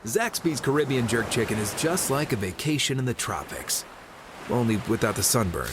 Zaxby's Caribbean Jerk Chicken is just like a vacation in the tropics. Only without the sunburn.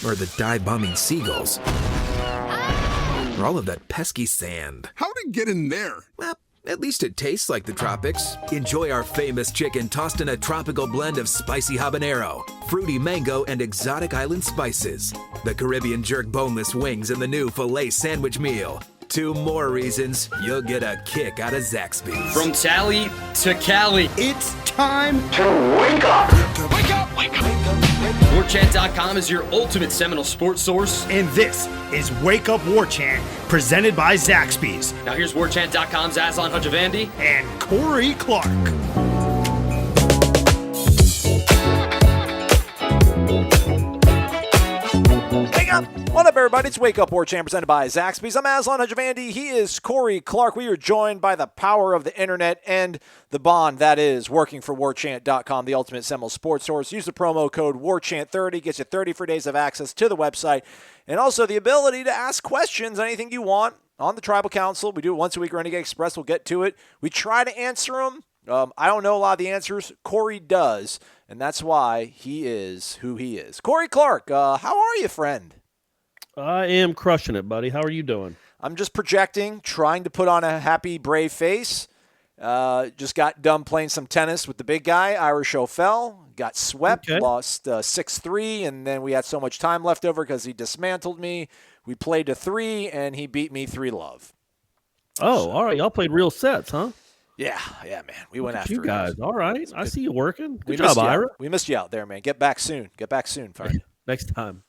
Or the dive-bombing seagulls. Or all of that pesky sand. How'd it get in there? Well, at least it tastes like the tropics. Enjoy our famous chicken tossed in a tropical blend of spicy habanero, fruity mango, and exotic island spices. The Caribbean Jerk boneless wings and the new filet sandwich meal. 2 more reasons you'll get a kick out of Zaxby's. From Tally to Cali, it's time to wake up. Wake up, wake up, wake up. Warchant.com is your ultimate Seminole sports source. And this is Wake Up Warchant, presented by Zaxby's. Now here's Warchant.com's Aslan Hajavandi and Corey Clark. What up, everybody? It's Wake Up Warchant presented by Zaxby's. I'm Aslan Hajavandi. He is Corey Clark. We are joined by the power of the internet and the bond that is working for Warchant.com, the ultimate Seminole sports source. Use the promo code Warchant30, gets you 30 free days of access to the website, and also the ability to ask questions, anything you want on the Tribal Council. We do it once a week, Renegade Express. We'll get to it. We try to answer them. I don't know a lot of the answers. Corey does, and that's why he is who he is. Corey Clark, how are you, friend? I am crushing it, buddy. How are you doing? I'm just projecting, trying to put on a happy, brave face. Just got done playing some tennis with the big guy, Irish O'Fell. Got swept, lost 6-3, and then we had so much time left over because he dismantled me. We played to 3, and he beat me 3-love. Oh, all right. Y'all played real sets, huh? Yeah, man. We went after you guys. All right. I see you working. Good we job, Ira. We missed you out there, man. Get back soon, friend. Next time.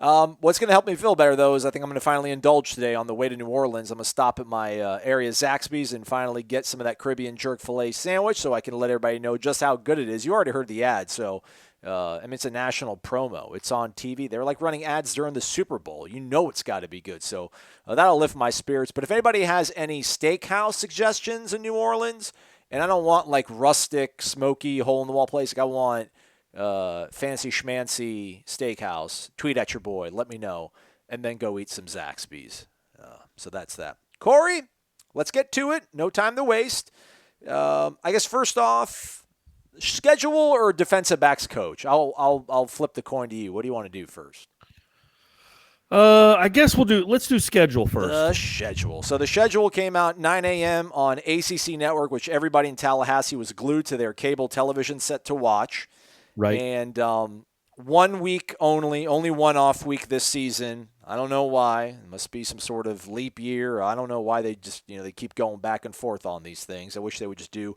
What's going to help me feel better, though, is I think I'm going to finally indulge today on the way to New Orleans. I'm going to stop at my area Zaxby's and finally get some of that Caribbean jerk filet sandwich so I can let everybody know just how good it is. You already heard the ad, so it's a national promo. It's on TV. They're like running ads during the Super Bowl. You know it's got to be good, so that'll lift my spirits. But if anybody has any steakhouse suggestions in New Orleans, and I don't want like rustic, smoky, hole-in-the-wall place, like I want fancy schmancy steakhouse, tweet at your boy, let me know, and then go eat some Zaxby's. So that's that. Corey, let's get to it. No time to waste. I guess first off, schedule or defensive backs coach? I'll flip the coin to you. What do you want to do first? I guess let's do schedule first. The schedule. So the schedule came out 9 a.m. on ACC Network, which everybody in Tallahassee was glued to their cable television set to watch. Right. And 1 week only one off week this season. I don't know why. It must be some sort of leap year. I don't know why they just, they keep going back and forth on these things. I wish they would just do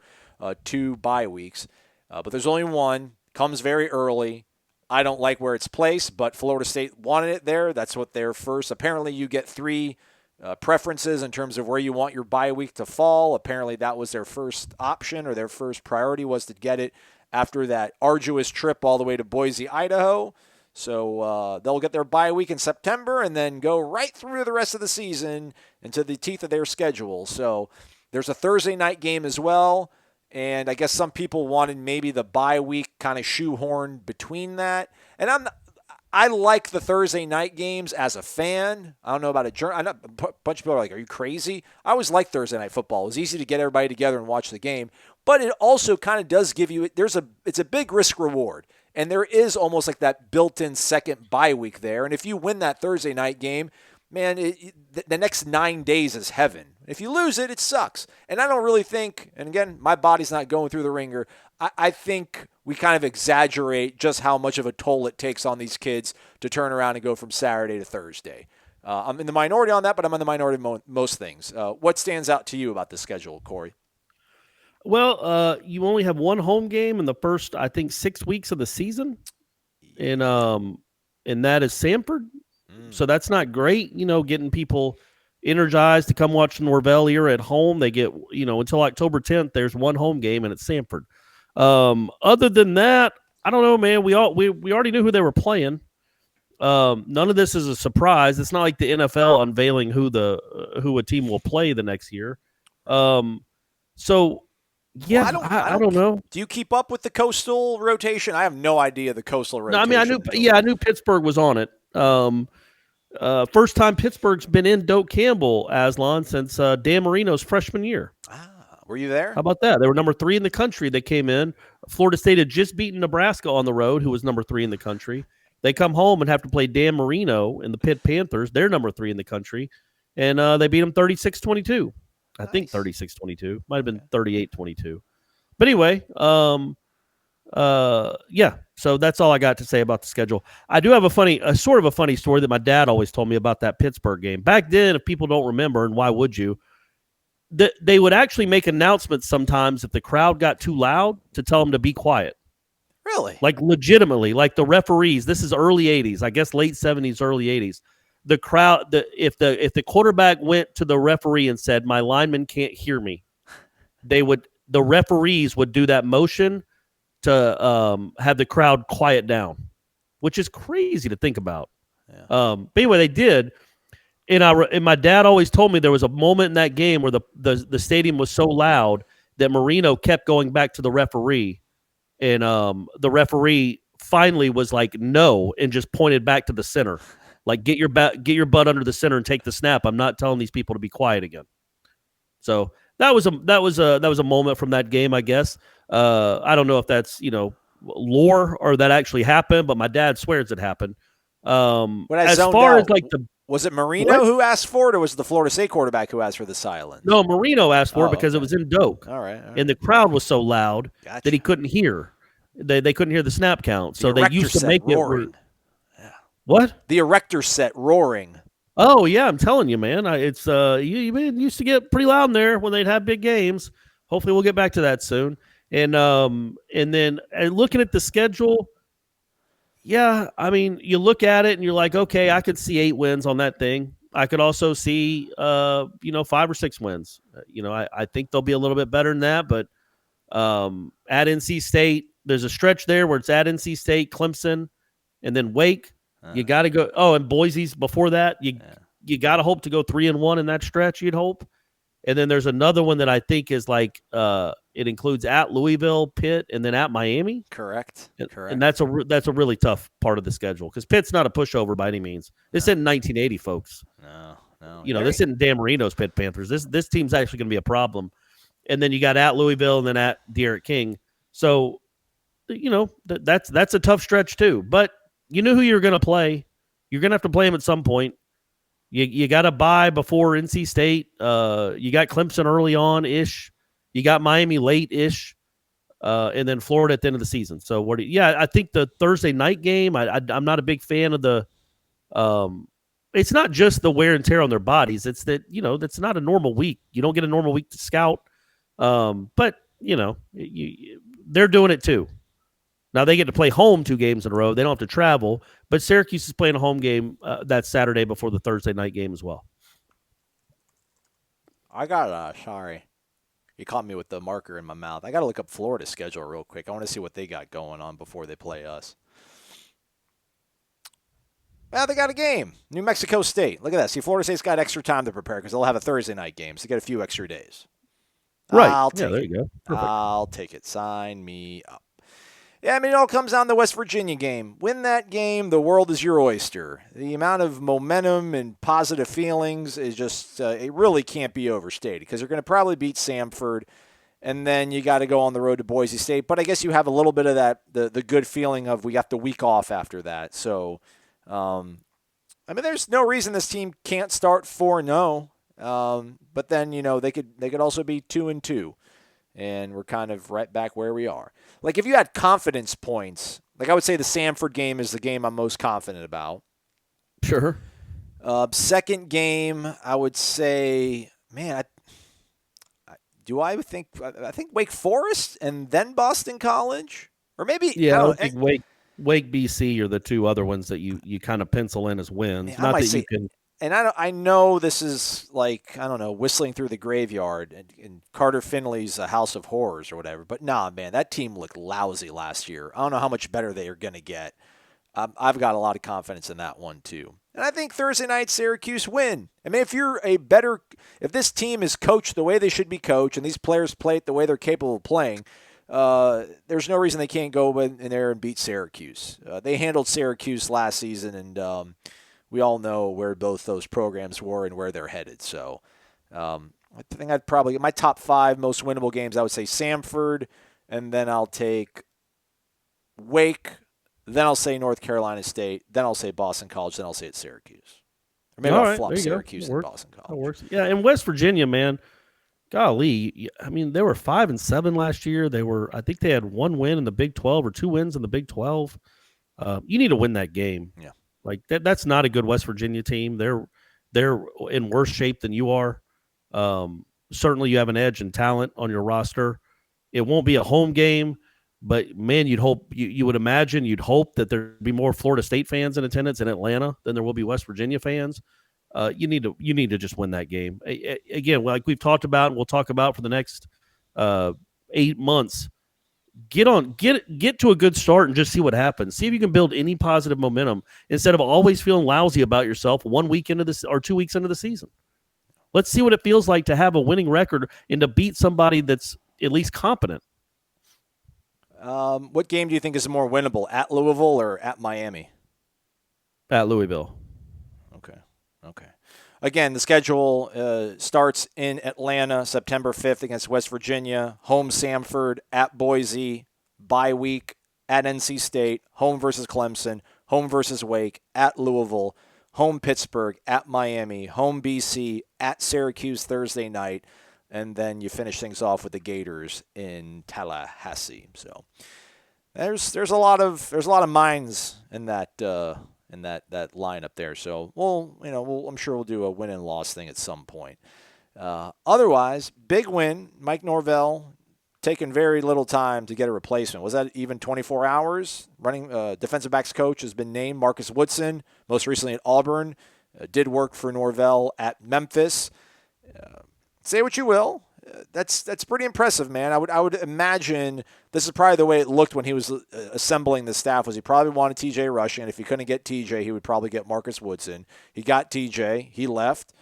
2 bye weeks. But there's only one. Comes very early. I don't like where it's placed, but Florida State wanted it there. That's what they're first. Apparently you get 3 preferences in terms of where you want your bye week to fall. Apparently that was their first option, or their first priority was to get it after that arduous trip all the way to Boise, Idaho. So they'll get their bye week in September and then go right through the rest of the season into the teeth of their schedule. So there's a Thursday night game as well. And I guess some people wanted maybe the bye week kind of shoehorned between that. And I like the Thursday night games as a fan. I don't know about I know a bunch of people are like, are you crazy? I always like Thursday night football. It was easy to get everybody together and watch the game. But it also kind of does give you, it's a big risk reward. And there is almost like that built-in second bye week there. And if you win that Thursday night game, man, the next 9 days is heaven. If you lose it, it sucks. And I don't really think, and again, my body's not going through the ringer, I think we kind of exaggerate just how much of a toll it takes on these kids to turn around and go from Saturday to Thursday. I'm in the minority on that, but I'm in the minority of most things. What stands out to you about the schedule, Corey? Well, you only have one home game in the first, I think, 6 weeks of the season, and that is Sanford. So that's not great, getting people energized to come watch Norvell here at home. They get, until October 10th, there's one home game, and it's Sanford. Other than that, I don't know, man. We already knew who they were playing. None of this is a surprise. It's not like the NFL unveiling who a team will play the next year. So. Yeah, well, I don't know. Do you keep up with the Coastal rotation? I have no idea the Coastal rotation. No, I knew Pittsburgh was on it. First time Pittsburgh's been in Doak Campbell, Aslan, since Dan Marino's freshman year. Were you there? How about that? They were number 3 in the country. They came in. Florida State had just beaten Nebraska on the road, who was number 3 in the country. They come home and have to play Dan Marino and the Pitt Panthers. They're number 3 in the country. And they beat them 36-22. I think 36-22. Might have been 38-22. But anyway, yeah. So that's all I got to say about the schedule. I do have a sort of a funny story that my dad always told me about that Pittsburgh game. Back then, if people don't remember, and why would you, they would actually make announcements sometimes if the crowd got too loud to tell them to be quiet. Really? Like legitimately, like the referees. This is early 80s, I guess late 70s, early 80s. The crowd, if the quarterback went to the referee and said, "My lineman can't hear me," the referees would do that motion to have the crowd quiet down, which is crazy to think about. Yeah. But anyway, they did. And my dad always told me there was a moment in that game where the stadium was so loud that Marino kept going back to the referee, and the referee finally was like, "No," and just pointed back to the center, like, get your butt under the center and take the snap. I'm not telling these people to be quiet again. So that was a moment from that game, I guess. I don't know if that's lore or that actually happened, but my dad swears it happened. As far as like was it Marino who asked for it, or was it the Florida State quarterback who asked for the silence? No, Marino asked for it because it was in Doak. All right. And the crowd was so loud that he couldn't hear. They couldn't hear the snap count, so they used to make roaring. What? The erector set roaring. Oh yeah, I'm telling you, man. It's you used to get pretty loud in there when they'd have big games. Hopefully, we'll get back to that soon. And then looking at the schedule, yeah, I mean, you look at it and you're like, okay, I could see 8 wins on that thing. I could also see 5 or 6 wins. I think they'll be a little bit better than that, but at NC State, there's a stretch there where it's at NC State, Clemson, and then Wake. You got to go. Oh, and Boise's before that. You got to hope to go 3-1 in that stretch. You'd hope, and then there's another one that I think is like it includes at Louisville, Pitt, and then at Miami. Correct. And that's a really tough part of the schedule because Pitt's not a pushover by any means. This isn't 1980, folks. No. This isn't Dan Marino's Pitt Panthers. This team's actually going to be a problem. And then you got at Louisville and then at De'Aaron King. So, that's a tough stretch too. But you knew who you were going to play. You're going to have to play them at some point. You got to bye before NC State. You got Clemson early on-ish. You got Miami late-ish. And then Florida at the end of the season. So, I think the Thursday night game, I'm not a big fan of the it's not just the wear and tear on their bodies. It's that, that's not a normal week. You don't get a normal week to scout. But, they're doing it too. Now, they get to play home 2 games in a row. They don't have to travel. But Syracuse is playing a home game that Saturday before the Thursday night game as well. I got sorry. You caught me with the marker in my mouth. I got to look up Florida's schedule real quick. I want to see what they got going on before they play us. Well, they got a game. New Mexico State. Look at that. See, Florida State's got extra time to prepare because they'll have a Thursday night game. So they get a few extra days. Right. There you go. Perfect. I'll take it. Sign me up. Yeah, I mean, it all comes down to the West Virginia game. Win that game, the world is your oyster. The amount of momentum and positive feelings is just, it really can't be overstated because you're going to probably beat Samford, and then you got to go on the road to Boise State. But I guess you have a little bit of that, the good feeling of we got the week off after that. So, I mean, there's no reason this team can't start 4-0. But then, they could also be 2-2. And we're kind of right back where we are. Like, if you had confidence points, like I would say the Samford game is the game I'm most confident about. Sure. Second game, I would say, man, I think Wake Forest and then Boston College? Or maybe, yeah, I think Wake BC are the 2 other ones that you kind of pencil in as wins. Man, Not that you can. And I know this is like, I don't know, whistling through the graveyard, and Carter Finley's a house of horrors or whatever. But nah, man, that team looked lousy last year. I don't know how much better they are going to get. I've got a lot of confidence in that one too. And I think Thursday night Syracuse win. I mean, if this team is coached the way they should be coached and these players play it the way they're capable of playing, there's no reason they can't go in there and beat Syracuse. They handled Syracuse last season, and we all know where both those programs were and where they're headed. So I think I'd probably my top 5 most winnable games. I would say Samford, and then I'll take Wake. Then I'll say North Carolina State. Then I'll say Boston College. Then I'll say it's Syracuse. Or maybe I'll flop Syracuse and Boston College. That works. Yeah, and West Virginia, man. Golly, I mean, they were 5-7 last year. I think they had 1 win in the Big 12 or 2 wins in the Big 12. You need to win that game. Yeah, like that's not a good West Virginia team. They're in worse shape than you are. Certainly, you have an edge in talent on your roster. It won't be a home game, but man, you'd hope you would imagine you'd hope that there'd be more Florida State fans in attendance in Atlanta than there will be West Virginia fans. You need to just win that game. Again, like we've talked about and we'll talk about for the next 8 months. Get to a good start and just see what happens. See if you can build any positive momentum instead of always feeling lousy about yourself 1 week into this or 2 weeks into the season. Let's see what it feels like to have a winning record and to beat somebody that's at least competent. What game do you think is more winnable, at Louisville or at Miami? At Louisville. Okay. Again, the schedule starts in Atlanta, September 5th against West Virginia, home Samford, at Boise, bye week, at NC State, home versus Clemson, home versus Wake, at Louisville, home Pittsburgh, at Miami, home BC, at Syracuse Thursday night, and then you finish things off with the Gators in Tallahassee. So there's a lot of minds in that lineup there. So I'm sure we'll do a win and loss thing at some point. Otherwise, big win. Mike Norvell taking very little time to get a replacement. Was that even 24 hours? Running defensive backs coach has been named Marcus Woodson, most recently at Auburn. Did work for Norvell at Memphis. Say what you will. That's pretty impressive, man. I would imagine this is probably the way it looked when he was assembling the staff. Was he probably wanted TJ Rushing, and if he couldn't get TJ, he would probably get Marcus Woodson. He got TJ, he left,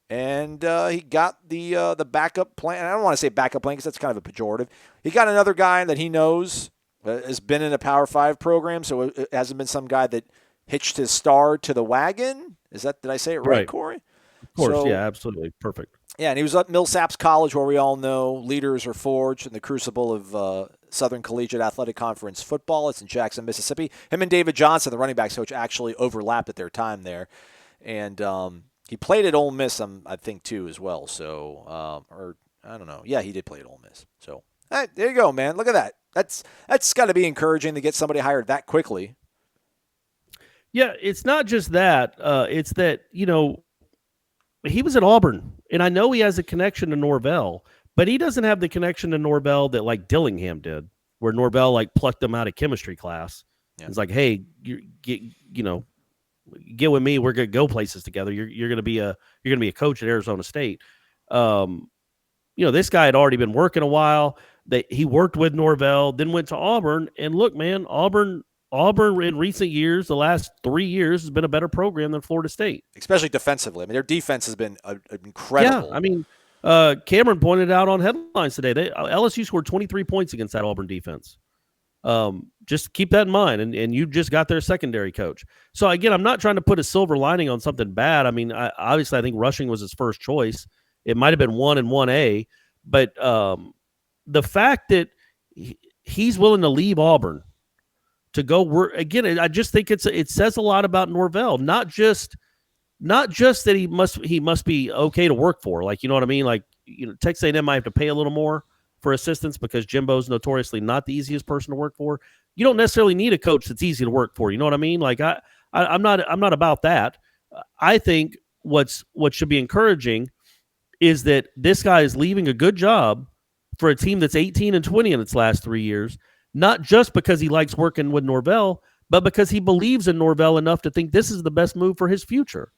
and he got the backup plan. I don't want to say backup plan because that's kind of a pejorative. He got another guy that he knows has been in a Power 5 program, so it hasn't been some guy that hitched his star to the wagon. Did I say it right, Corey? Of course, yeah, absolutely, perfect. Yeah, and he was at Millsaps College, where we all know leaders are forged in the crucible of Southern Collegiate Athletic Conference football. It's in Jackson, Mississippi. Him and David Johnson, the running backs coach, actually overlapped at their time there. And he played at Ole Miss, I think, too, as well. So, or I don't know. Yeah, he did play at Ole Miss. So, there you go, man. Look at that. That's got to be encouraging to get somebody hired that quickly. Yeah, it's not just that. It's that, he was at Auburn, and I know he has a connection to Norvell, but he doesn't have the connection to Norvell that like Dillingham did, where Norvell like plucked him out of chemistry class. Yeah. It's like, hey, get with me. We're gonna go places together. You're gonna be a coach at Arizona State. This guy had already been working a while. He worked with Norvell, then went to Auburn, and look, man, Auburn in recent years, the last 3 years, has been a better program than Florida State. Especially defensively. I mean, their defense has been incredible. Yeah, I mean, Cameron pointed out on headlines today, LSU scored 23 points against that Auburn defense. Just keep that in mind, and you just got their secondary coach. So, again, I'm not trying to put a silver lining on something bad. I mean, obviously I think rushing was his first choice. It might have been 1 and 1A, but the fact that he's willing to leave Auburn to go work again, I just think it says a lot about Norvell. Not just that he must be okay to work for. Like, you know what I mean? Like, Texas A&M might have to pay a little more for assistance because Jimbo's notoriously not the easiest person to work for. You don't necessarily need a coach that's easy to work for. You know what I mean? Like, I'm not about that. I think what should be encouraging is that this guy is leaving a good job for a team that's 18-20 in its last 3 years. Not just because he likes working with Norvell, but because he believes in Norvell enough to think this is the best move for his future.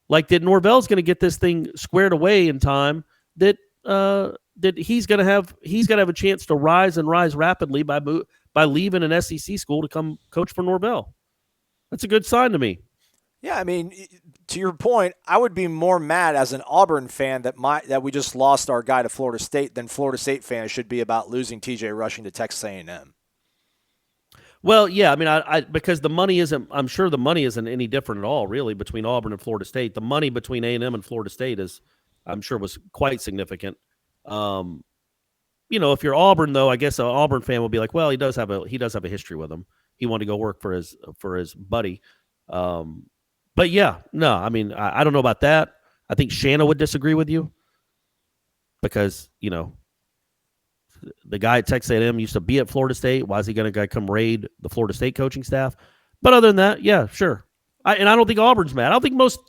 Like that Norvell's going to get this thing squared away in time, that he's going to have a chance to rise rapidly by leaving an SEC school to come coach for Norvell. That's a good sign to me. Yeah, I mean, to your point, I would be more mad as an Auburn fan that we just lost our guy to Florida State than Florida State fans should be about losing TJ Rushing to Texas A&M. Well, yeah, I mean, because the money isn't. I'm sure the money isn't any different at all, really, between Auburn and Florida State. The money between A&M and Florida State is I'm sure was quite significant. If you're Auburn, though, I guess an Auburn fan will be like, well, he does have a history with him. He wanted to go work for his buddy. But yeah, no, I mean, I don't know about that. I think Shanna would disagree with you because, the guy at Texas A&M used to be at Florida State. Why is he going to come raid the Florida State coaching staff? But other than that, yeah, sure. I don't think Auburn's mad. I don't think most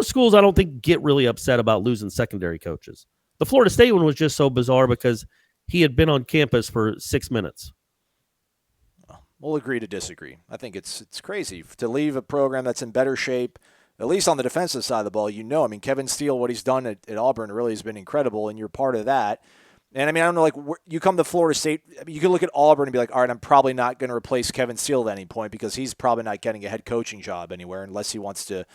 schools, I don't think, get really upset about losing secondary coaches. The Florida State one was just so bizarre because he had been on campus for 6 minutes. We'll agree to disagree. I think it's crazy to leave a program that's in better shape, at least on the defensive side of the ball. I mean, Kevin Steele, what he's done at Auburn really has been incredible, and you're part of that. And, I mean, I don't know, like, you come to Florida State, you can look at Auburn and be like, all right, I'm probably not going to replace Kevin Steele at any point because he's probably not getting a head coaching job anywhere unless he wants to.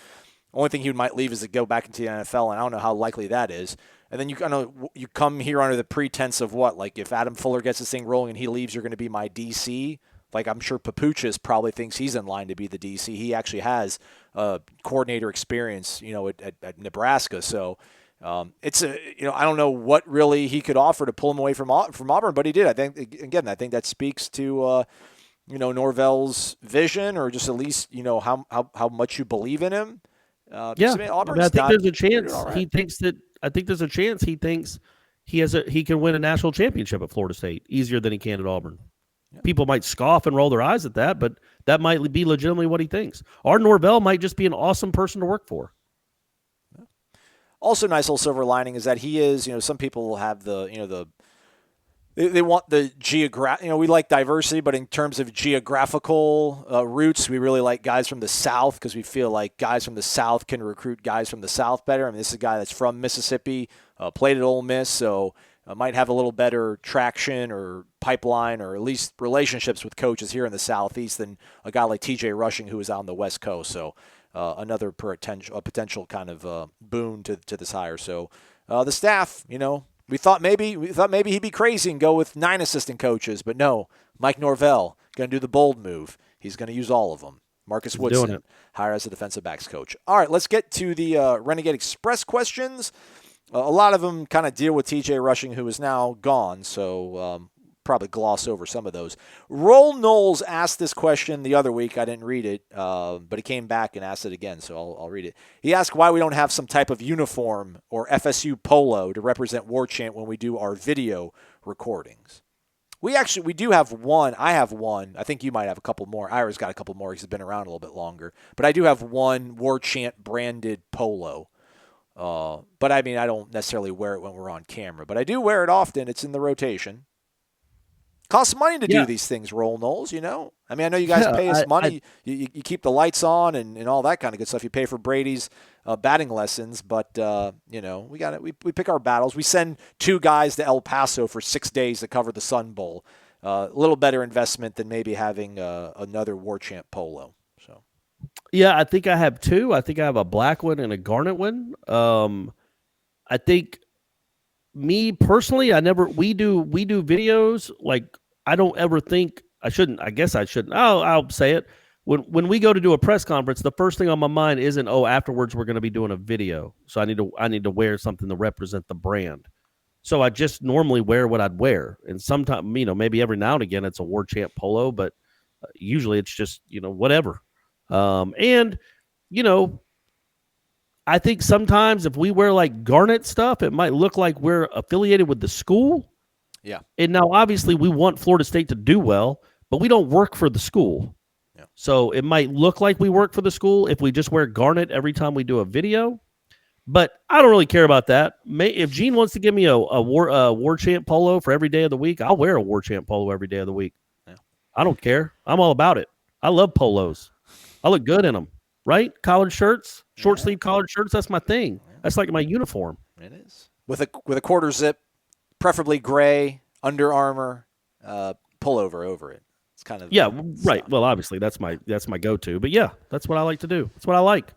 Only thing he might leave is to go back into the NFL, and I don't know how likely that is. And then you come here under the pretense of what? Like, if Adam Fuller gets this thing rolling and he leaves, you're going to be my DC? Like, I'm sure Papuchis probably thinks he's in line to be the DC. He actually has coordinator experience, at Nebraska. So, it's I don't know what really he could offer to pull him away from Auburn, but he did. I think that speaks to Norvell's vision, or just at least how much you believe in him. I think there's a chance he thinks that. I think there's a chance he thinks he can win a national championship at Florida State easier than he can at Auburn. Yeah. People might scoff and roll their eyes at that, but that might be legitimately what he thinks. Or Norvell might just be an awesome person to work for. Also, nice little silver lining is that he is, some people will have they want the we like diversity, but in terms of geographical roots, we really like guys from the South because we feel like guys from the South can recruit guys from the South better. I mean, this is a guy that's from Mississippi, played at Ole Miss, so might have a little better traction or pipeline or at least relationships with coaches here in the Southeast than a guy like TJ Rushing who is out on the West Coast. So another potential kind of boon to this hire. So the staff, we thought maybe he'd be crazy and go with 9 assistant coaches, but no, Mike Norvell going to do the bold move. He's going to use all of them. Marcus Woodson hired as a defensive backs coach. All right, let's get to the Renegade Express questions. A lot of them kind of deal with TJ Rushing, who is now gone, so probably gloss over some of those. Roll Noles asked this question the other week. I didn't read it, but he came back and asked it again, so I'll read it. He asked why we don't have some type of uniform or FSU polo to represent Warchant when we do our video recordings. We do have one. I have one. I think you might have a couple more. Ira's got a couple more. He's been around a little bit longer. But I do have one Warchant branded polo. But I mean, I don't necessarily wear it when we're on camera, but I do wear it often. It's in the rotation. Costs money to do these things, Roll Knowles, I mean, I know you guys pay us money. You keep the lights on and all that kind of good stuff. You pay for Brady's batting lessons, but, we got it. We pick our battles. We send 2 guys to El Paso for 6 days to cover the Sun Bowl. A little better investment than maybe having another Warchant polo. So, yeah, I think I have 2. I think I have a black one and a garnet one. I think me personally, we do videos. Like, I don't ever think I shouldn't. I guess I shouldn't. I'll say it. When we go to do a press conference, the first thing on my mind isn't, afterwards we're going to be doing a video. So I need to wear something to represent the brand. So I just normally wear what I'd wear. And sometimes, maybe every now and again it's a Warchant polo, but usually it's just, whatever. I think sometimes if we wear like garnet stuff, it might look like we're affiliated with the school. Yeah. And now obviously we want Florida State to do well, but we don't work for the school. Yeah. So it might look like we work for the school if we just wear garnet every time we do a video. But I don't really care about that. If Gene wants to give me a Warchant polo for every day of the week, I'll wear a Warchant polo every day of the week. Yeah. I don't care. I'm all about it. I love polos. I look good in them, right? Collared shirts, short sleeve collared shirts. That's my thing. That's like my uniform. It is with a quarter zip, preferably gray, Under Armour, pullover over it. It's kind of right. Well, obviously that's my go-to. But yeah, that's what I like to do. That's what I like.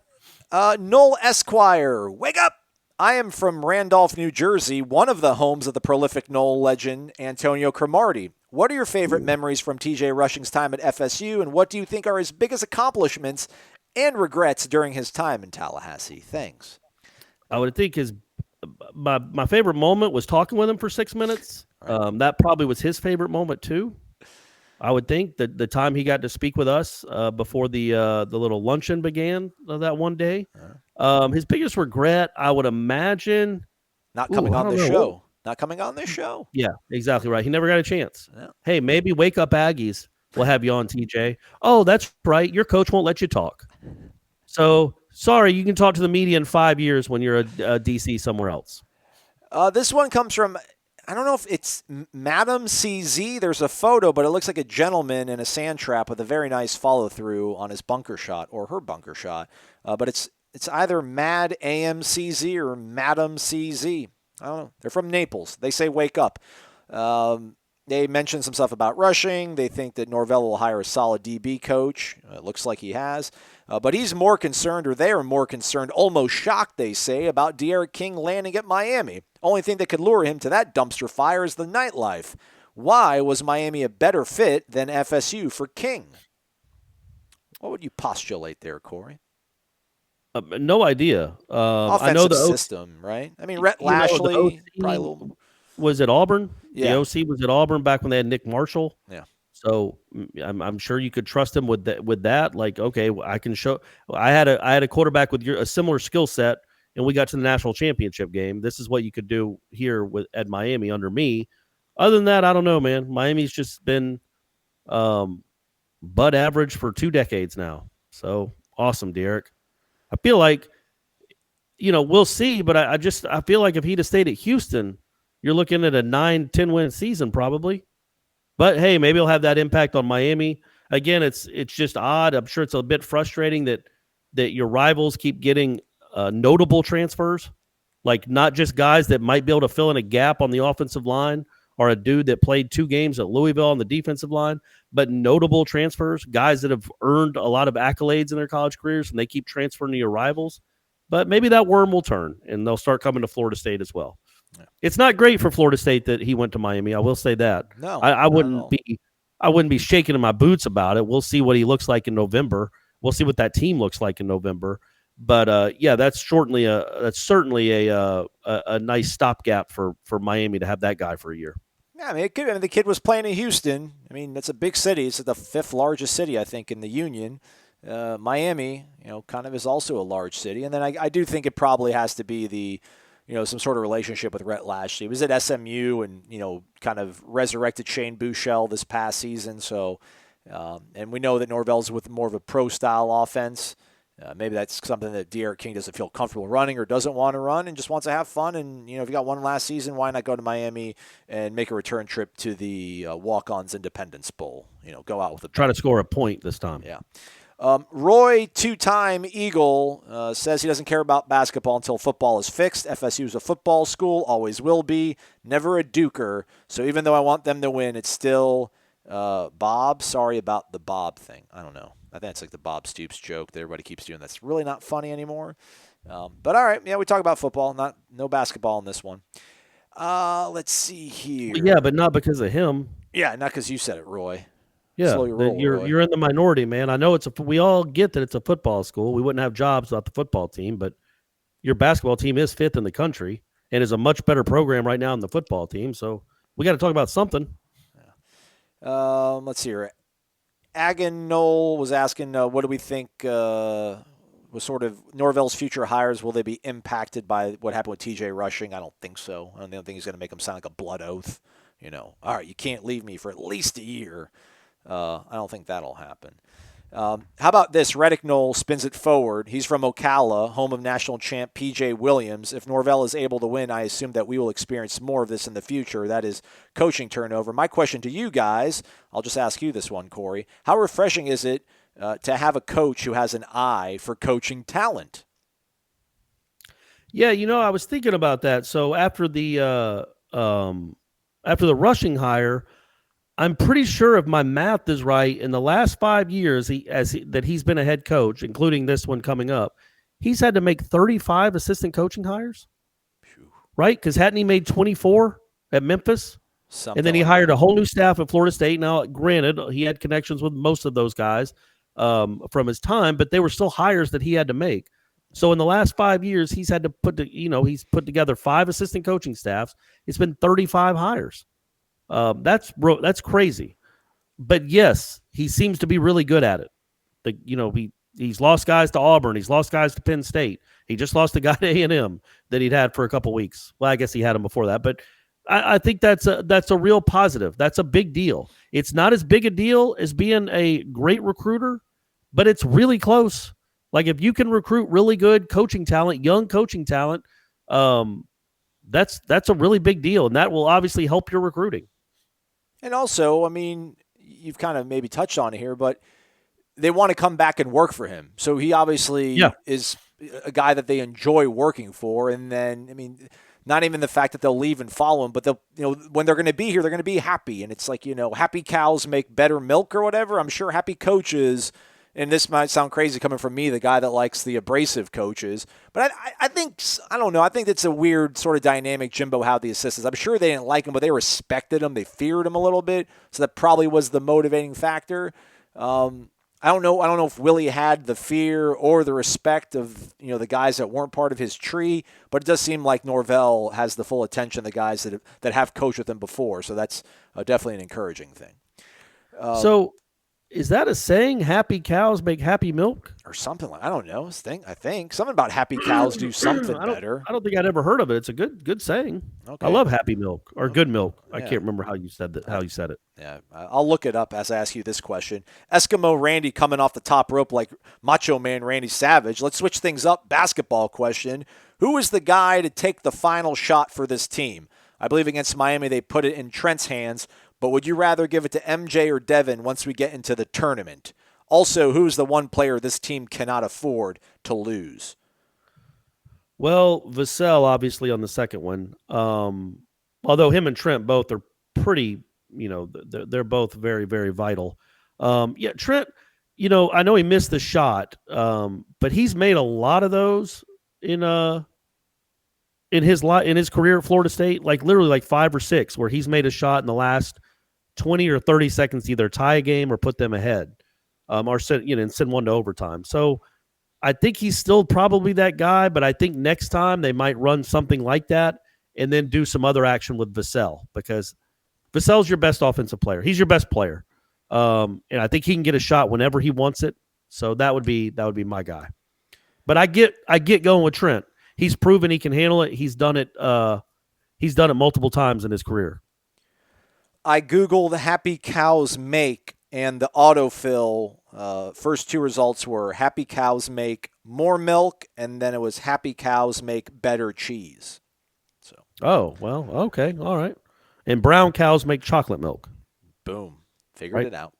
Noel Esquire, wake up! I am from Randolph, New Jersey, one of the homes of the prolific Nole legend Antonio Cromartie. What are your favorite memories from TJ Rushing's time at FSU, and what do you think are his biggest accomplishments and regrets during his time in Tallahassee? Thanks. I would think his my favorite moment was talking with him for 6 minutes. Right. That probably was his favorite moment too. I would think that the time he got to speak with us before the little luncheon began that one day. His biggest regret, I would imagine, not coming on this show. Not coming on this show. Yeah, exactly right. He never got a chance. Yeah. Hey, maybe Wake Up Aggies. We'll have you on, TJ. Oh, that's right. Your coach won't let you talk. So sorry, you can talk to the media in 5 years when you're a DC somewhere else. This one comes from, I don't know if it's Madam CZ. There's a photo, but it looks like a gentleman in a sand trap with a very nice follow through on his bunker shot or her bunker shot. But it's either Mad AMCZ or Madam CZ. I don't know. They're from Naples. They say wake up. They mentioned some stuff about rushing. They think that Norvell will hire a solid DB coach. It looks like he has. But he's more concerned, or they are more concerned, almost shocked, they say, about De'Aaron King landing at Miami. Only thing that could lure him to that dumpster fire is the nightlife. Why was Miami a better fit than FSU for King? What would you postulate there, Corey? No idea. Offensive I know the system, right? I mean, Rhett Lashley, probably a little. Was it Auburn? Yeah. The OC was at Auburn back when they had Nick Marshall. Yeah. So I'm sure you could trust him with that. Like, okay, I can show. I had a quarterback with a similar skill set, and we got to the national championship game. This is what you could do here at Miami under me. Other than that, I don't know, man. Miami's just been bud average for 2 decades now. So awesome, Derek. I feel like, we'll see, but I feel like if he'd have stayed at Houston, you're looking at a 9-10 win season probably. But hey, maybe he'll have that impact on Miami. Again, it's just odd. I'm sure it's a bit frustrating that your rivals keep getting notable transfers, like not just guys that might be able to fill in a gap on the offensive line or a dude that played 2 games at Louisville on the defensive line, but notable transfers, guys that have earned a lot of accolades in their college careers, and they keep transferring to your rivals. But maybe that worm will turn, and they'll start coming to Florida State as well. Yeah. It's not great for Florida State that he went to Miami. I will say that. No, I wouldn't be shaking in my boots about it. We'll see what he looks like in November. We'll see what that team looks like in November. But yeah, that's certainly a nice stopgap for Miami to have that guy for a year. Yeah, I mean, the kid was playing in Houston. I mean, that's a big city. It's the 5th largest city, I think, in the Union. Miami, kind of is also a large city. And then I do think it probably has to be the, some sort of relationship with Rhett Lashley. He was at SMU and, kind of resurrected Shane Buechele this past season. So, and we know that Norvell's with more of a pro-style offense. Maybe that's something that De'Aaron King doesn't feel comfortable running or doesn't want to run and just wants to have fun. And, if you got one last season, why not go to Miami and make a return trip to the Walk-Ons Independence Bowl? Go out with a try to score a point this time. Yeah. Roy, 2-time Eagle, says he doesn't care about basketball until football is fixed. FSU is a football school, always will be, never a duker. So even though I want them to win, it's still Bob. Sorry about the Bob thing. I don't know. I think it's like the Bob Stoops joke that everybody keeps doing. That's really not funny anymore. But all right, yeah, we talk about football, no basketball in this one. Let's see here. Well, yeah, but not because of him. Yeah, not because you said it, Roy. Yeah, roll, you're in the minority, man. I know we all get that it's a football school. We wouldn't have jobs without the football team, but your basketball team is 5th in the country and is a much better program right now than the football team. So we got to talk about something. Yeah. Let's see here. Aganol was asking, what do we think was sort of Norvell's future hires? Will they be impacted by what happened with TJ Rushing? I don't think so. I don't think he's going to make him sound like a blood oath. All right, you can't leave me for at least a year. I don't think that'll happen. How about this? Reddick Knoll spins it forward. He's from Ocala, home of national champ P.J. Williams. If Norvell is able to win, I assume that we will experience more of this in the future. That is coaching turnover. My question to you guys, I'll just ask you this one, Corey. How refreshing is it to have a coach who has an eye for coaching talent? Yeah, I was thinking about that. So after the rushing hire, I'm pretty sure if my math is right, in the last 5 years that he's been a head coach, including this one coming up, he's had to make 35 assistant coaching hires, right? Because hadn't he made 24 at Memphis? And then he hired a whole new staff at Florida State. Now, granted, he had connections with most of those guys from his time, but they were still hires that he had to make. So in the last 5 years, he's had to he's put together 5 assistant coaching staffs. It's been 35 hires. That's crazy. But yes, he seems to be really good at it. He's lost guys to Auburn. He's lost guys to Penn State. He just lost a guy to A&M that he'd had for a couple weeks. Well, I guess he had him before that, but I think that's a real positive. That's a big deal. It's not as big a deal as being a great recruiter, but it's really close. Like if you can recruit really good coaching talent, young coaching talent, that's a really big deal, and that will obviously help your recruiting. And also, I mean, you've kind of maybe touched on it here, but they want to come back and work for him. So he obviously is a guy that they enjoy working for. And then, I mean, not even the fact that they'll leave and follow him, but they'll, when they're going to be here, they're going to be happy. And it's like, happy cows make better milk or whatever. I'm sure happy coaches, and this might sound crazy coming from me, the guy that likes the abrasive coaches, but I think, I don't know, I think it's a weird sort of dynamic, Jimbo, how the assistants, I'm sure they didn't like him, but they respected him. They feared him a little bit. So that probably was the motivating factor. I don't know if Willie had the fear or the respect of the guys that weren't part of his tree, but it does seem like Norvell has the full attention of the guys that have coached with him before. So that's definitely an encouraging thing. So is that a saying? Happy cows make happy milk, or something like I don't know. I think something about happy cows do something better. I don't think I'd ever heard of it. It's a good saying. Okay. I love happy milk or good milk. I can't remember how you said that. How you said it. Yeah, I'll look it up as I ask you this question. Eskimo Randy coming off the top rope like Macho Man Randy Savage. Let's switch things up. Basketball question. Who is the guy to take the final shot for this team? I believe against Miami they put it in Trent's hands, but would you rather give it to MJ or Devin once we get into the tournament? Also, who's the one player this team cannot afford to lose? Well, Vassell, obviously, on the second one. Although him and Trent both are pretty, they're both very, very vital. Trent, I know he missed the shot, but he's made a lot of those in his career at Florida State, like literally like 5 or 6, where he's made a shot in the last 20 or 30 seconds to either tie a game or put them ahead, or send one to overtime. So I think he's still probably that guy, but I think next time they might run something like that and then do some other action with Vassell, because Vassell's your best offensive player. He's your best player. And I think he can get a shot whenever he wants it. So that would be my guy. But I get going with Trent. He's proven he can handle it. He's done it multiple times in his career. I Googled happy cows make, and the autofill first 2 results were happy cows make more milk, and then it was happy cows make better cheese. So. Oh, well, okay, all right. And brown cows make chocolate milk. Boom. Figured it out.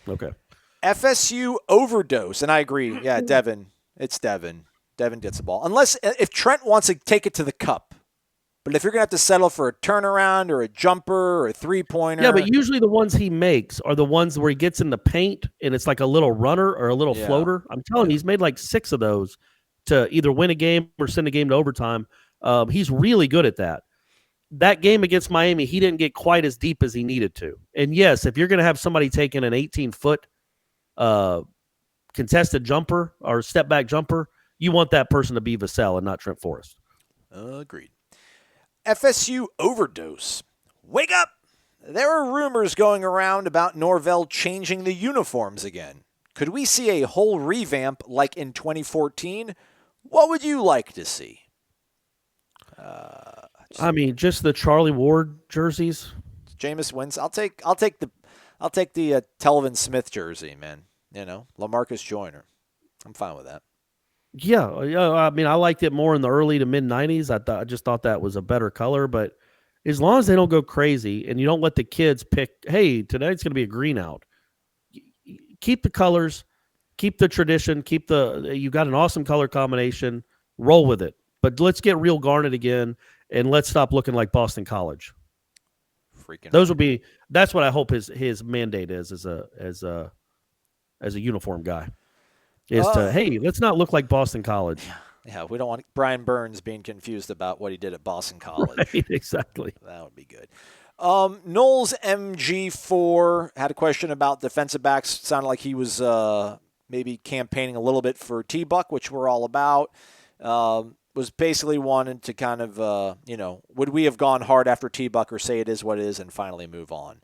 Okay. FSU overdose, and I agree. Yeah, Devin. It's Devin. Devin gets the ball. Unless if Trent wants to take it to the cup. But if you're going to have to settle for a turnaround or a jumper or a three-pointer. Yeah, but usually the ones he makes are the ones where he gets in the paint and it's like a little runner or a little floater. I'm telling you, he's made like 6 of those to either win a game or send a game to overtime. He's really good at that. That game against Miami, he didn't get quite as deep as he needed to. And yes, if you're going to have somebody taking an 18-foot contested jumper or step-back jumper, you want that person to be Vassell and not Trent Forrest. Agreed. FSU overdose. Wake up! There are rumors going around about Norvell changing the uniforms again. Could we see a whole revamp like in 2014? What would you like to see? Just the Charlie Ward jerseys. Jameis wins. I'll take the Telvin Smith jersey, man. LaMarcus Joyner. I'm fine with that. Yeah. I liked it more in the early to mid 90s. I just thought that was a better color, but as long as they don't go crazy and you don't let the kids pick, hey, tonight's going to be a green out. Keep the colors, keep the tradition, you got an awesome color combination, roll with it. But let's get real garnet again, and let's stop looking like Boston College. That's what I hope his mandate is as a uniform guy. Hey, let's not look like Boston College. Yeah, we don't want Brian Burns being confused about what he did at Boston College. Right, exactly. That would be good. Noles MG4 had a question about defensive backs. Sounded like he was maybe campaigning a little bit for T-Buck, which we're all about. Was basically wanting to kind of, would we have gone hard after T-Buck or say it is what it is and finally move on?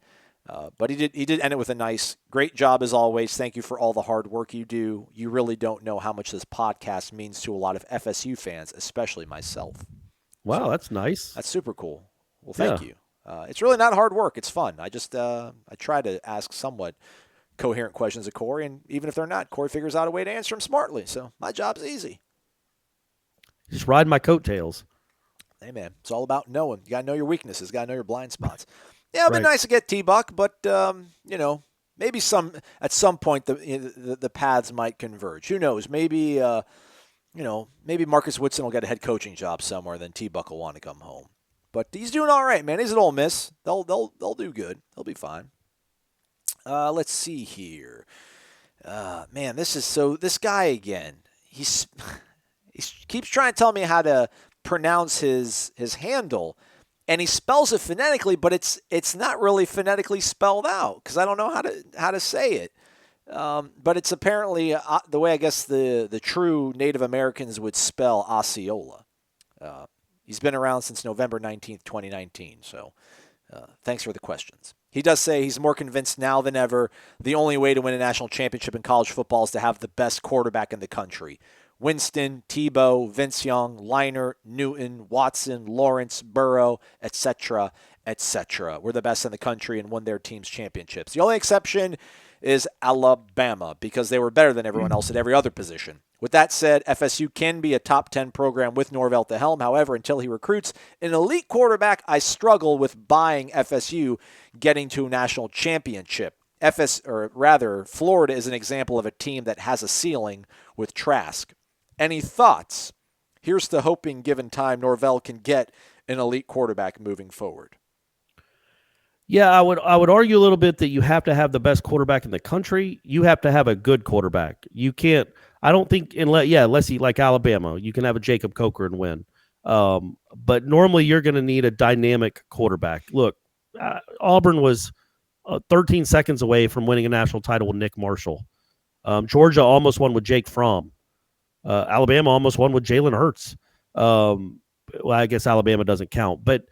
But he did end it with a nice, great job as always. Thank you for all the hard work you do. You really don't know how much this podcast means to a lot of FSU fans, especially myself. Wow, So, that's nice. that's super cool. Well, thank you. It's really not hard work. It's fun. I just I try to ask somewhat coherent questions of Corey, and even if they're not, Corey figures out a way to answer them smartly. So my job's easy. Just ride my coattails. Hey, man, it's all about knowing. You got to know your weaknesses. Got to know your blind spots. Yeah, it'd be Right. nice to get T-Buck, but, maybe at some point the paths might converge. Who knows? Maybe, maybe Marcus Woodson will get a head coaching job somewhere, then T-Buck will want to come home. But he's doing all right, man. He's at Ole Miss. They'll do good. They'll be fine. Let's see here. Man, this guy again. He keeps trying to tell me how to pronounce his handle, and he spells it phonetically, but it's not really phonetically spelled out because I don't know how to say it. But it's apparently the way I guess the true Native Americans would spell Osceola. He's been around since November 19th, 2019. So thanks for the questions. He does say he's more convinced now than ever the only way to win a national championship in college football is to have the best quarterback in the country. Winston, Tebow, Vince Young, Leinart, Newton, Watson, Lawrence, Burrow, etc., etc. We're the best in the country and won their team's championships. The only exception is Alabama because they were better than everyone else at every other position. With that said, FSU can be a top 10 program with Norvell at the helm. However, until he recruits an elite quarterback, I struggle with buying FSU getting to a national championship. Florida is an example of a team that has a ceiling with Trask. Any thoughts? Here's to hoping, given time, Norvell can get an elite quarterback moving forward. Yeah, I would argue a little bit that you have to have the best quarterback in the country. You have to have a good quarterback. You can't. I don't think unless you like Alabama, you can have a Jacob Coker and win. But normally you're going to need a dynamic quarterback. Look, Auburn was 13 seconds away from winning a national title with Nick Marshall. Georgia almost won with Jake Fromm. Alabama almost won with Jalen Hurts. Well, I guess Alabama doesn't count, but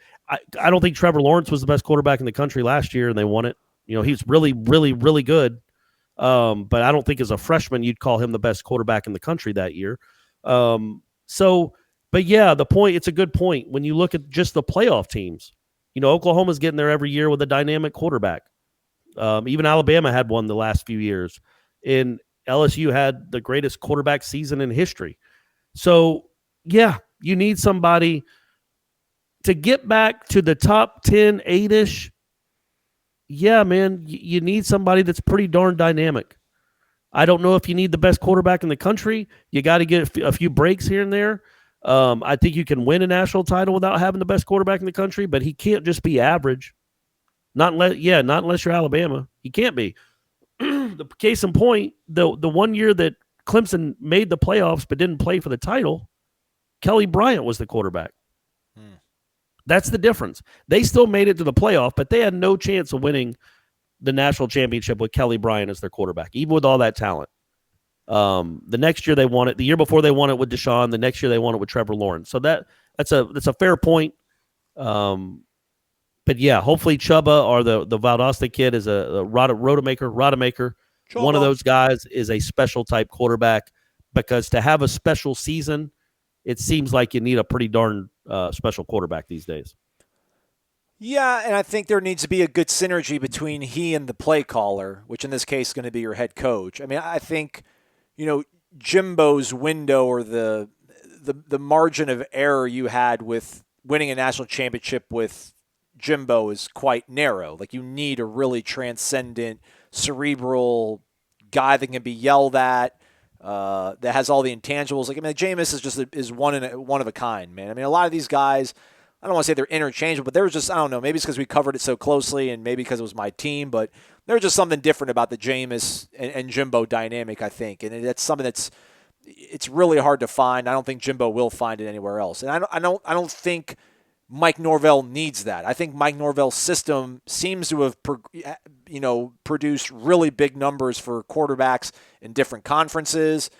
I don't think Trevor Lawrence was the best quarterback in the country last year, and they won it. He's really, really, really good. But I don't think as a freshman you'd call him the best quarterback in the country that year. But yeah, it's a good point. When you look at just the playoff teams, Oklahoma's getting there every year with a dynamic quarterback. Even Alabama had one the last few years. And LSU had the greatest quarterback season in history. So, yeah, you need somebody to get back to the top 10, 8-ish. Yeah, man, you need somebody that's pretty darn dynamic. I don't know if you need the best quarterback in the country. You got to get a few breaks here and there. I think you can win a national title without having the best quarterback in the country, but he can't just be average. Not unless you're Alabama. He can't be. The case in point, the 1 year that Clemson made the playoffs but didn't play for the title, Kelly Bryant was the quarterback. That's the difference. They still made it to the playoff, but they had no chance of winning the national championship with Kelly Bryant as their quarterback, even with all that talent. The next year they won it. The year before they won it with Deshaun. The next year they won it with Trevor Lawrence. So that's a fair point. But yeah, hopefully Chubba or the Valdosta kid is a Rodemaker. One of those guys is a special type quarterback because to have a special season, it seems like you need a pretty darn special quarterback these days. Yeah, and I think there needs to be a good synergy between he and the play caller, which in this case is going to be your head coach. I mean, I think, Jimbo's window or the margin of error you had with winning a national championship with Jimbo is quite narrow. Like, you need a really transcendent, cerebral guy that can be yelled at, that has all the intangibles. Like, I mean, Jameis is one of a kind, man. I mean, a lot of these guys, I don't want to say they're interchangeable, but there was just, I don't know, maybe it's because we covered it so closely and maybe because it was my team, but there was just something different about the Jameis and Jimbo dynamic, I think. And that's something it's really hard to find. I don't think Jimbo will find it anywhere else. And I don't think Mike Norvell needs that. I think Mike Norvell's system seems to have, produced really big numbers for quarterbacks in different conferences,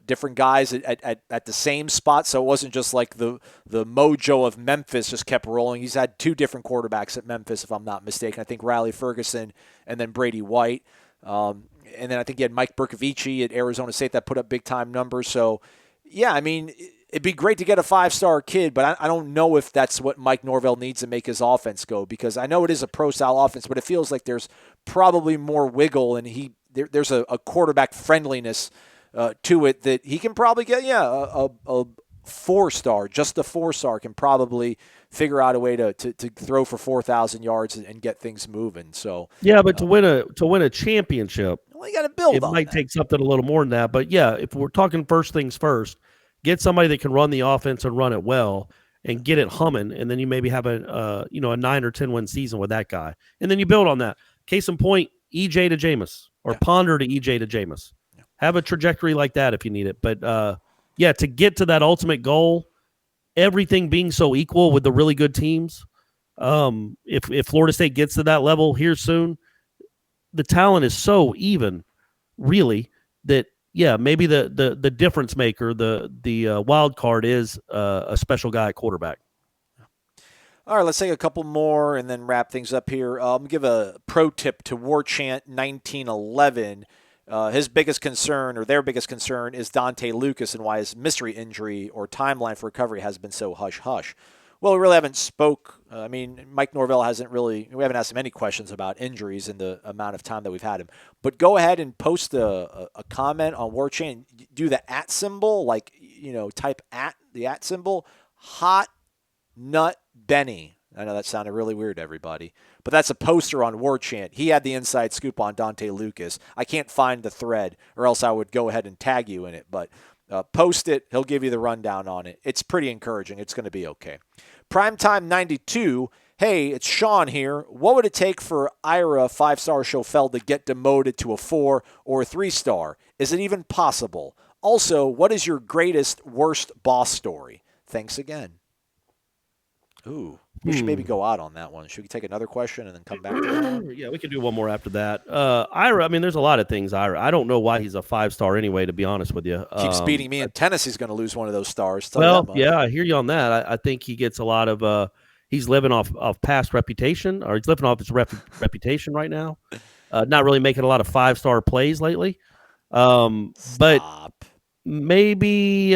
different guys at the same spot. So it wasn't just like the mojo of Memphis just kept rolling. He's had 2 different quarterbacks at Memphis, if I'm not mistaken. I think Riley Ferguson and then Brady White. And then I think you had Mike Bercovici at Arizona State that put up big-time numbers. So, yeah, I mean, it'd be great to get a 5-star kid, but I don't know if that's what Mike Norvell needs to make his offense go, because I know it is a pro-style offense, but it feels like there's probably more wiggle, and there's a quarterback friendliness to it that he can probably get, a 4-star. Just the 4-star can probably figure out a way to throw for 4,000 yards and get things moving. So yeah, but to win a championship, well, you got to build. It might take something a little more than that. But yeah, if we're talking first things first, get somebody that can run the offense and run it well and get it humming, and then you maybe have a 9 or 10 win season with that guy, and then you build on that. Case in point, EJ to Jameis, or Ponder to EJ to Jameis. Have a trajectory like that if you need it. But to get to that ultimate goal, everything being so equal with the really good teams, if Florida State gets to that level here soon, the talent is so even, really, that maybe the difference maker, the wild card is a special guy at quarterback. All right, let's take a couple more and then wrap things up here. I'm going to give a pro tip to Warchant 1911. His biggest concern, or their biggest concern, is Dante Lucas and why his mystery injury or timeline for recovery has been so hush-hush. Well, we really haven't Mike Norvell we haven't asked him any questions about injuries in the amount of time that we've had him. But go ahead and post a comment on Warchant. Do the @ symbol, type the @ symbol, Hot Nut Benny. I know that sounded really weird to everybody, but that's a poster on Warchant. He had the inside scoop on Dante Lucas. I can't find the thread, or else I would go ahead and tag you in it, but post it. He'll give you the rundown on it. It's pretty encouraging. It's going to be okay. Primetime 92. Hey, it's Sean here. What would it take for Ira 5-star Schofeld to get demoted to a 4 or a 3-star? Is it even possible? Also, what is your greatest, worst boss story? Thanks again. Ooh, we should maybe go out on that one. Should we take another question and then come back to that one? Yeah, we can do one more after that. Ira, there's a lot of things, Ira. I don't know why he's a 5-star anyway, to be honest with you. Keeps beating me in tennis. He's going to lose one of those stars. I hear you on that. I think he gets a lot of he's living off past reputation, or he's living off his reputation right now. Not really making a lot of 5-star plays lately. But maybe,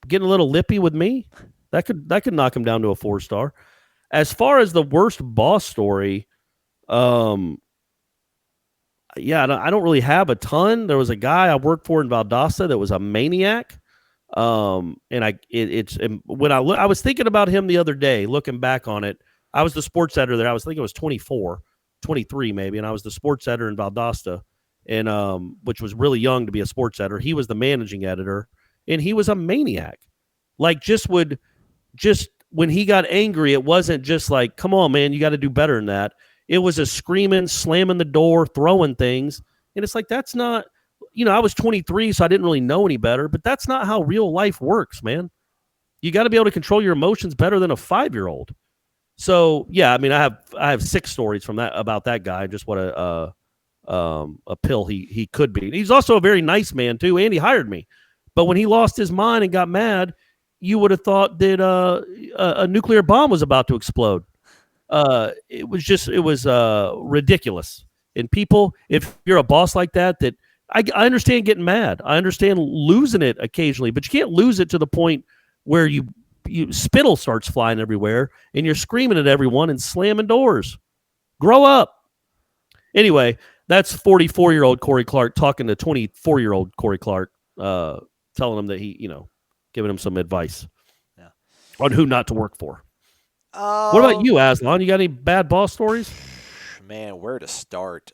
getting a little lippy with me. That could knock him down to a 4-star. As far as the worst boss story, I don't really have a ton. There was a guy I worked for in Valdosta that was a maniac. When I was thinking about him the other day, looking back on it, I was the sports editor there. I was thinking it was 24, 23 maybe, and I was the sports editor in Valdosta, and which was really young to be a sports editor. He was the managing editor, and he was a maniac. Like, just when he got angry, it wasn't just like, come on, man, you got to do better than that. It was a screaming, slamming the door, throwing things. And it's like, that's not, I was 23, so I didn't really know any better, but that's not how real life works, man. You got to be able to control your emotions better than a 5-year-old. So, yeah, I have 6 stories from that about that guy, just what a pill he could be. He's also a very nice man, too, and he hired me. But when he lost his mind and got mad, you would have thought that a nuclear bomb was about to explode. It was ridiculous. And people, if you're a boss like that I understand getting mad. I understand losing it occasionally, but you can't lose it to the point where you spittle starts flying everywhere and you're screaming at everyone and slamming doors. Grow up. Anyway, that's 44-year-old Corey Clark talking to 24-year-old Corey Clark, telling him that he, giving him some advice on who not to work for. What about you, Aslan? You got any bad boss stories? Man, where to start?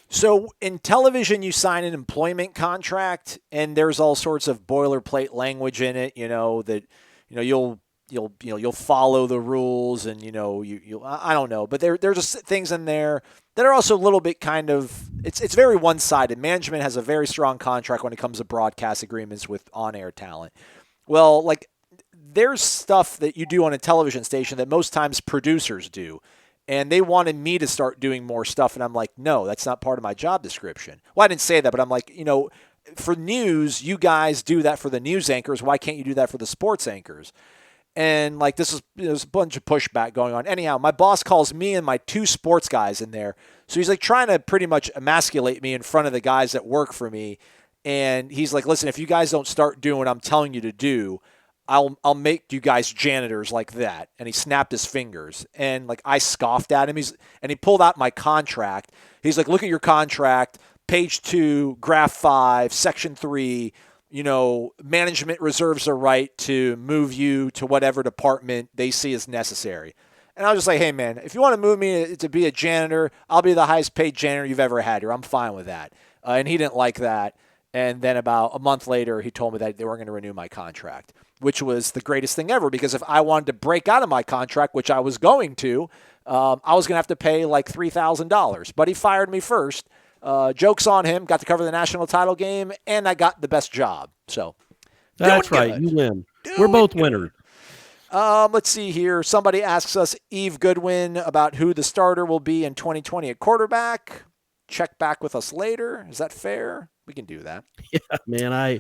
So in television, you sign an employment contract, and there's all sorts of boilerplate language in it. You'll follow the rules, and I don't know, but there's just things in there that are also a little bit kind of it's very one-sided. Management has a very strong contract when it comes to broadcast agreements with on-air talent. Well, like there's stuff that you do on a television station that most times producers do. And they wanted me to start doing more stuff. And I'm like, no, that's not part of my job description. Well, I didn't say that, but I'm like, for news, you guys do that for the news anchors. Why can't you do that for the sports anchors? And like there's a bunch of pushback going on. Anyhow, my boss calls me and my 2 sports guys in there. So he's like trying to pretty much emasculate me in front of the guys that work for me. And he's like, listen, if you guys don't start doing what I'm telling you to do, I'll make you guys janitors like that. And he snapped his fingers. And like I scoffed at him. And he pulled out my contract. He's like, look at your contract, page 2, graph 5, section 3. Management reserves the right to move you to whatever department they see as necessary. And I was just like, hey, man, if you want to move me to be a janitor, I'll be the highest paid janitor you've ever had here. I'm fine with that. And he didn't like that. And then about a month later, he told me that they weren't going to renew my contract, which was the greatest thing ever. Because if I wanted to break out of my contract, which I was going to, I was going to have to pay like $3,000. But he fired me first. Joke's on him. Got to cover the national title game, and I got the best job. So that's right. You win. We're both winners. Let's see here. Somebody asks us, Eve Goodwin, about who the starter will be in 2020 at quarterback. Check back with us later. Is that fair? We can do that. Yeah, man, I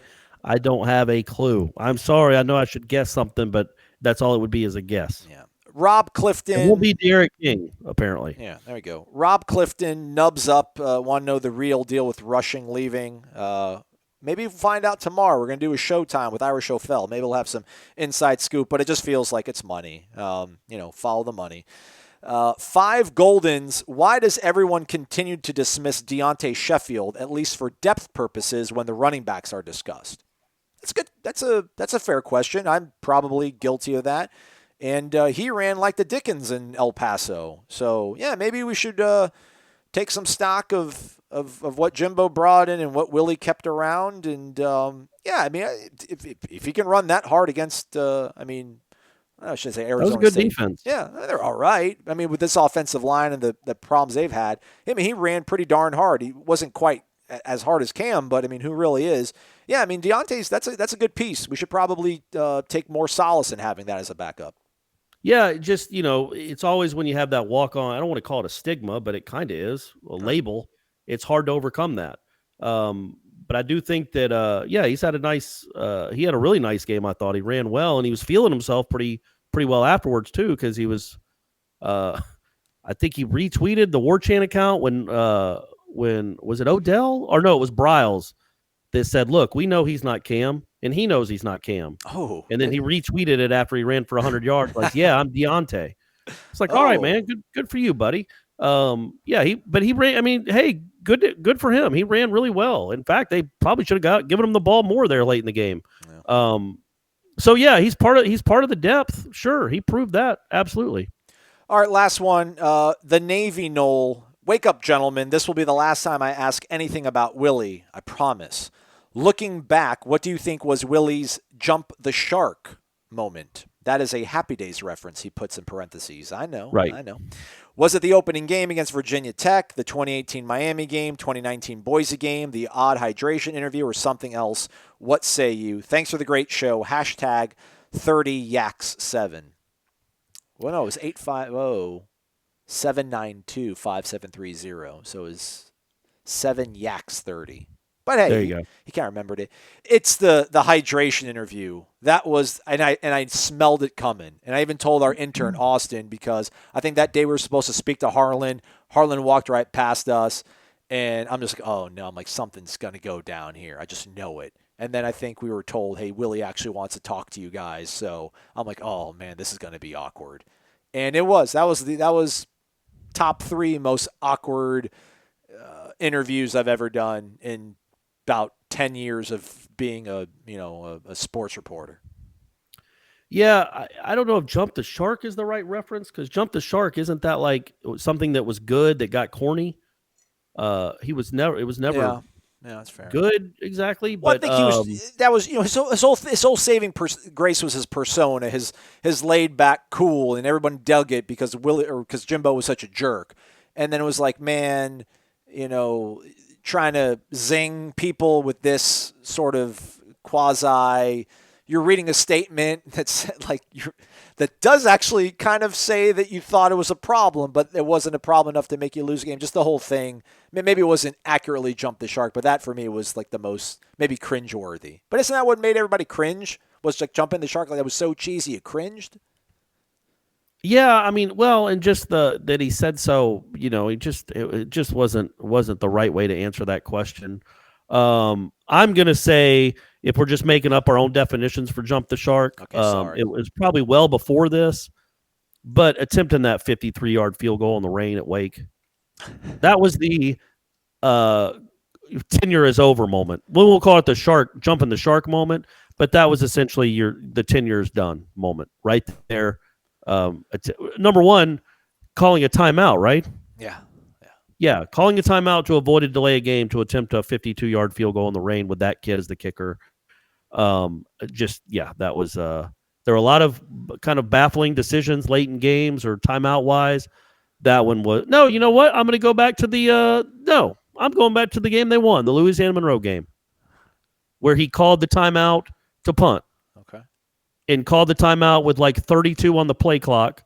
don't have a clue. I'm sorry. I know I should guess something, but that's all it would be is a guess. Yeah. Rob Clifton. It will be Derek King, apparently. Yeah, there we go. Rob Clifton nubs up. Want to know the real deal with Rushing leaving. Maybe we'll find out tomorrow. We're going to do a Showtime with Irish O'Fell. Maybe we'll have some inside scoop, but it just feels like it's money. Follow the money. 5 Goldens. Why does everyone continue to dismiss Deonte Sheffield, at least for depth purposes, when the running backs are discussed? That's good. That's a fair question. I'm probably guilty of that. And he ran like the Dickens in El Paso. So, yeah, maybe we should take some stock of what Jimbo brought in and what Willie kept around. And, if he can run that hard against, I shouldn't say Arizona That was a good State. defense. Yeah, they're all right. I mean, with this offensive line and the problems they've had, he ran pretty darn hard. He wasn't quite as hard as Cam, but, who really is? Yeah, Deonte's, that's a good piece. We should probably take more solace in having that as a backup. Yeah, just, it's always when you have that walk-on, I don't want to call it a stigma, but it kind of is, a label. It's hard to overcome that. But I do think that, he's had he had a really nice game, I thought. He ran well, and he was feeling himself pretty well afterwards, too, because he was, I think he retweeted the Warchant account when was it Odell? Or no, it was Bryles that said, look, we know he's not Cam, and he knows he's not Cam. Oh. And then he retweeted it after he ran for 100 yards, like, yeah, I'm Deonte. It's like, all right, man, good for you, buddy. He ran, hey, good for him. He ran really well. In fact, they probably should have given him the ball more there late in the game. Yeah. He's part of the depth. Sure, he proved that. Absolutely. All right, last one. The Navy Nole. Wake up, gentlemen. This will be the last time I ask anything about Willie, I promise. Looking back, what do you think was Willie's jump the shark moment? That is a Happy Days reference he puts in parentheses. I know. Right. I know. Was it the opening game against Virginia Tech, the 2018 Miami game, 2019 Boise game, the odd hydration interview, or something else? What say you? Thanks for the great show. Hashtag 30Yaks7. Well, no, it was 850-792-5730. So it was 7Yaks30. But hey, there you go. He can't remember it. It's the hydration interview. That was, and I smelled it coming. And I even told our intern, Austin, because I think that day we were supposed to speak to Harlan. Harlan walked right past us, and I'm just like, oh, no. I'm like, something's going to go down here. I just know it. And then I think we were told, hey, Willie actually wants to talk to you guys. So I'm like, oh, man, this is going to be awkward. And it was. That was top 3 most awkward interviews I've ever done in about 10 years of being a sports reporter. Yeah, I don't know if Jump the Shark is the right reference, because Jump the Shark, isn't that like something that was good that got corny? It was never Yeah, that's fair. good exactly. Well, but I think that was his whole saving grace was his persona, his laid back cool, and everyone dug it because Jimbo was such a jerk. And then it was like, man, trying to zing people with this sort of quasi, you're reading a statement that's like that does actually kind of say that you thought it was a problem, but it wasn't a problem enough to make you lose a game. Just the whole thing. Maybe it wasn't accurately jump the shark, but that for me was like the most maybe cringeworthy. But isn't that what made everybody cringe? Was like jumping the shark? Like that was so cheesy, it cringed. Yeah, I mean, well, and just that he said so, it just wasn't the right way to answer that question. I'm gonna say if we're just making up our own definitions for jump the shark, it was probably well before this, but attempting that 53-yard field goal in the rain at Wake, that was the tenure is over moment. We'll call it the jumping the shark moment, but that was essentially the tenure is done moment right there. Number one, calling a timeout, right? Yeah, calling a timeout to avoid a delay of game to attempt a 52-yard field goal in the rain with that kid as the kicker. That was there were a lot of kind of baffling decisions late in games or timeout wise. That one was no. You know what? I'm going to go back to I'm going back to the game they won, the Louisiana Monroe game, where he called the timeout to punt. Okay. And called the timeout with like 32 on the play clock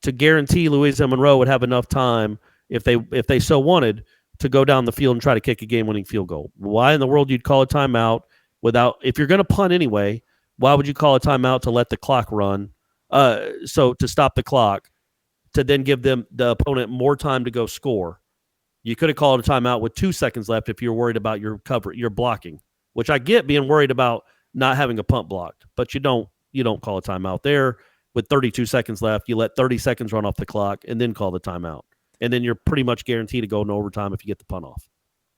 to guarantee Louisiana Monroe would have enough time if they so wanted to go down the field and try to kick a game-winning field goal. Why in the world you'd call a timeout if you're going to punt anyway, why would you call a timeout to let the clock run? So to stop the clock, to then give the opponent more time to go score. You could have called a timeout with 2 seconds left if you're worried about your blocking, which I get being worried about not having a punt blocked, but you don't call a timeout there with 32 seconds left. You let 30 seconds run off the clock and then call the timeout. And then you're pretty much guaranteed to go into overtime if you get the punt off.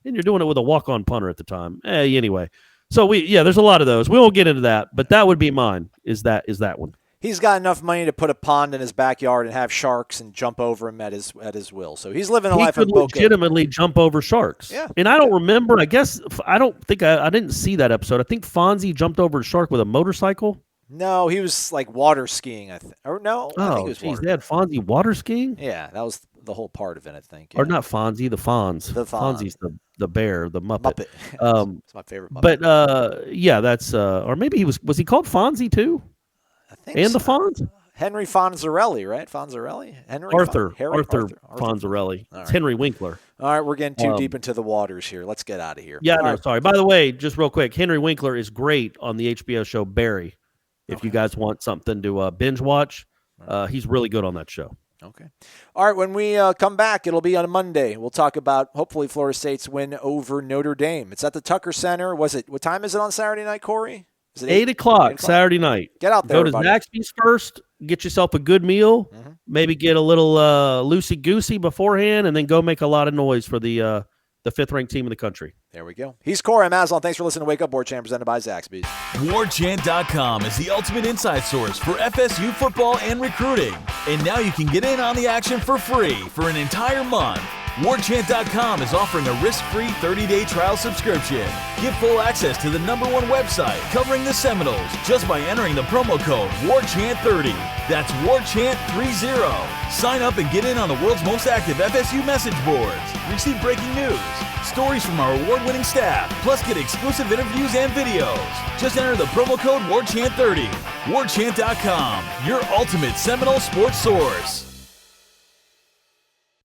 And you're doing it with a walk-on punter at the time. Anyway. So there's a lot of those. We won't get into that, but that would be mine, is that one. He's got enough money to put a pond in his backyard and have sharks and jump over him at his will. So he's living a life of Boca. He could legitimately jump over sharks. Yeah. And I don't remember, I guess, I didn't see that episode. I think Fonzie jumped over a shark with a motorcycle. No, he was like water skiing, I think. Or no, I think it was they had Fonzie water skiing? Yeah, that was the whole part of it, I think. Yeah. Or not Fonzie, the Fonz. The Fonz. Fonzie's the bear, the Muppet. It's my favorite Muppet. But, that's, or maybe was he called Fonzie too? I think and so. The Fonz? Henry Fonzarelli, right? Fonzarelli? Arthur Fonzarelli. Right. It's Henry Winkler. All right, we're getting too deep into the waters here. Let's get out of here. Yeah, sorry. By the way, just real quick, Henry Winkler is great on the HBO show Barry. If you guys want something to binge watch, he's really good on that show. Okay. All right, when we come back, it'll be on a Monday. We'll talk about, hopefully, Florida State's win over Notre Dame. It's at the Tucker Center. What time is it on Saturday night, Corey? Is it 8 o'clock Saturday night. Get out there, Go to Zaxby's first, get yourself a good meal, maybe get a little loosey-goosey beforehand, and then go make a lot of noise for the fifth-ranked team in the country. There we go. He's Corey. I'm Aslan. Thanks for listening to Wake Up Warchant, presented by Zaxby's. Warchant.com is the ultimate inside source for FSU football and recruiting. And now you can get in on the action for free for an entire month. Warchant.com is offering a risk-free 30-day trial subscription. Get full access to the #1 website covering the Seminoles just by entering the promo code WARCHANT30. That's WARCHANT30. Sign up and get in on the world's most active FSU message boards. Receive breaking news, stories from our award-winning staff, plus get exclusive interviews and videos. Just enter the promo code WARCHANT30. Warchant.com, your ultimate Seminole sports source.